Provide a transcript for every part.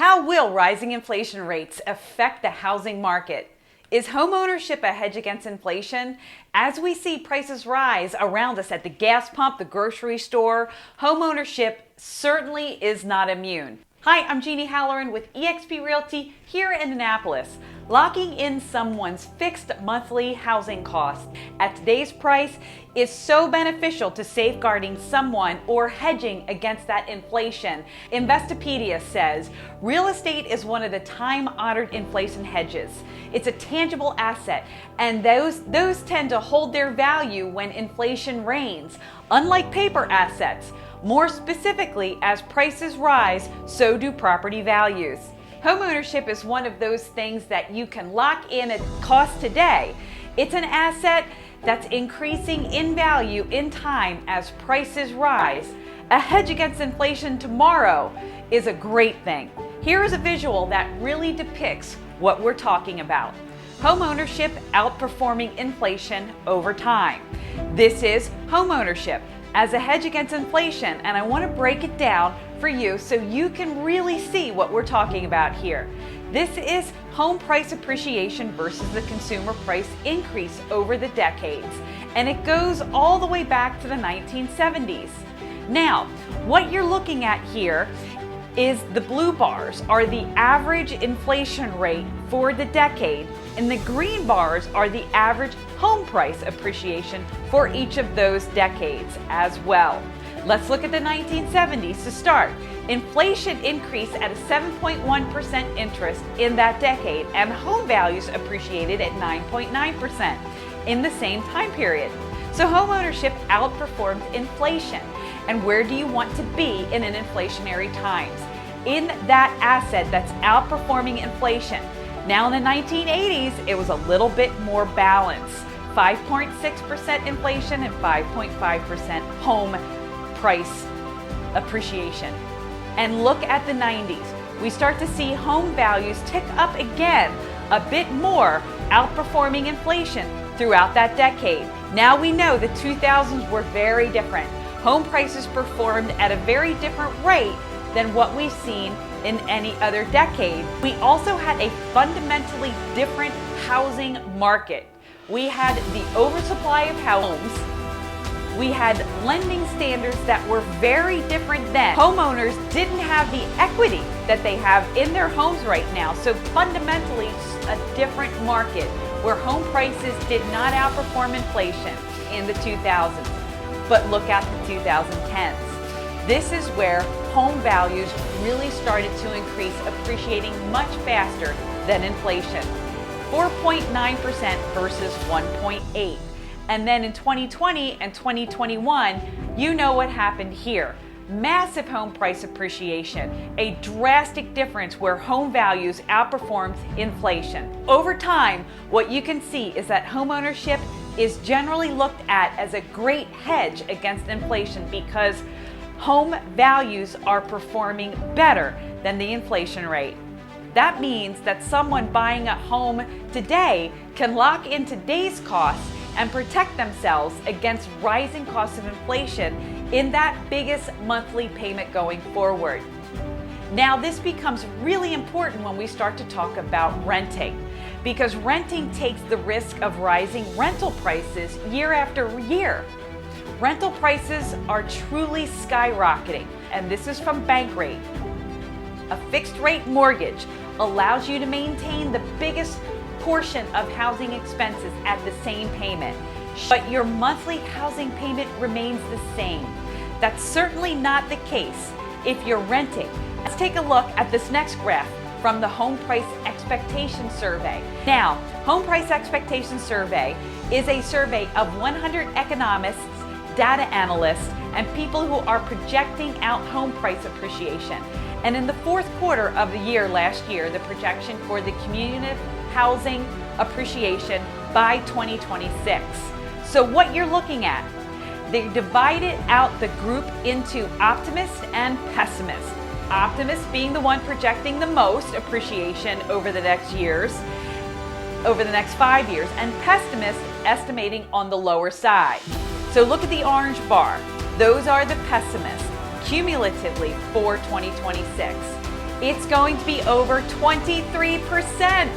How will rising inflation rates affect the housing market? Is homeownership a hedge against inflation? As we see prices rise around us at the gas pump, the grocery store, homeownership certainly is not immune. Hi, I'm Jeanie Halloran with eXp Realty here in Annapolis. Locking in someone's fixed monthly housing cost at today's price is so beneficial to safeguarding someone or hedging against that inflation. Investopedia says real estate is one of the time-honored inflation hedges. It's a tangible asset, and those tend to hold their value when inflation reigns, unlike paper assets. More specifically, as prices rise, so do property values. Homeownership is one of those things that you can lock in at cost today. It's an asset that's increasing in value in time as prices rise. A hedge against inflation tomorrow is a great thing. Here is a visual that really depicts what we're talking about. Homeownership outperforming inflation over time. This is homeownership as a hedge against inflation, and I want to break it down for you so you can really see what we're talking about here. This is home price appreciation versus the consumer price increase over the decades, and it goes all the way back to the 1970s. Now, what you're looking at here is the blue bars are the average inflation rate for the decade, and the green bars are the average home price appreciation for each of those decades as well. Let's look at the 1970s to start. Inflation increased at a 7.1% interest in that decade, and home values appreciated at 9.9% in the same time period. So homeownership outperformed inflation. And where do you want to be in an inflationary times? In that asset that's outperforming inflation. Now in the 1980s, it was a little bit more balanced. 5.6% inflation and 5.5% home price appreciation. And look at the 90s. We start to see home values tick up again, a bit more, outperforming inflation throughout that decade. Now we know the 2000s were very different. Home prices performed at a very different rate than what we've seen in any other decade. We also had a fundamentally different housing market. We had the oversupply of homes. We had lending standards that were very different then. Homeowners didn't have the equity that they have in their homes right now. So fundamentally, a different market where home prices did not outperform inflation in the 2000s. But look at the 2010s. This is where home values really started to increase, appreciating much faster than inflation. 4.9% versus 1.8%. And then in 2020 and 2021, you know what happened here. Massive home price appreciation, a drastic difference where home values outperformed inflation. Over time, what you can see is that homeownership is generally looked at as a great hedge against inflation because home values are performing better than the inflation rate. That means that someone buying a home today can lock in today's costs and protect themselves against rising costs of inflation in that biggest monthly payment going forward. Now, this becomes really important when we start to talk about renting, because renting takes the risk of rising rental prices year after year. Rental prices are truly skyrocketing, and this is from Bankrate. A fixed rate mortgage allows you to maintain the biggest portion of housing expenses at the same payment, but your monthly housing payment remains the same. That's certainly not the case if you're renting. Let's take a look at this next graph from the Home Price Expectation Survey. Now, Home Price Expectation Survey is a survey of 100 economists, data analysts, and people who are projecting out home price appreciation. And in the fourth quarter of the year last year, the projection for the cumulative housing appreciation by 2026. So what you're looking at, they divided out the group into optimists and pessimists. Optimists being the one projecting the most appreciation over the next 5 years, and pessimists estimating on the lower side. So look at the orange bar. Those are the pessimists, cumulatively for 2026. It's going to be over 23%.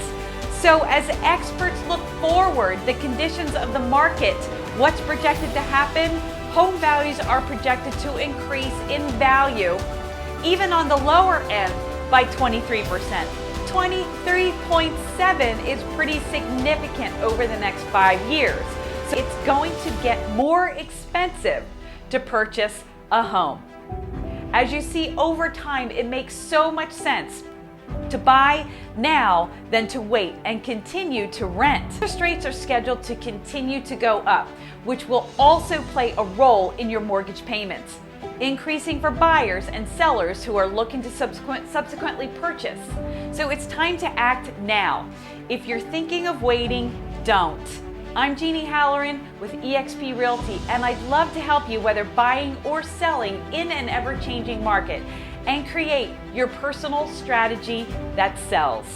So as experts look forward, the conditions of the market, what's projected to happen, home values are projected to increase in value, even on the lower end, by 23%. 23.7 is pretty significant over the next 5 years. So it's going to get more expensive to purchase a home. As you see over time, it makes so much sense to buy now than to wait and continue to rent. Interest rates are scheduled to continue to go up, which will also play a role in your mortgage payments, increasing for buyers and sellers who are looking to subsequently purchase. So it's time to act now. If you're thinking of waiting, don't. I'm Jeanie Halloran with eXp Realty, and I'd love to help you whether buying or selling in an ever-changing market and create your personal strategy that sells.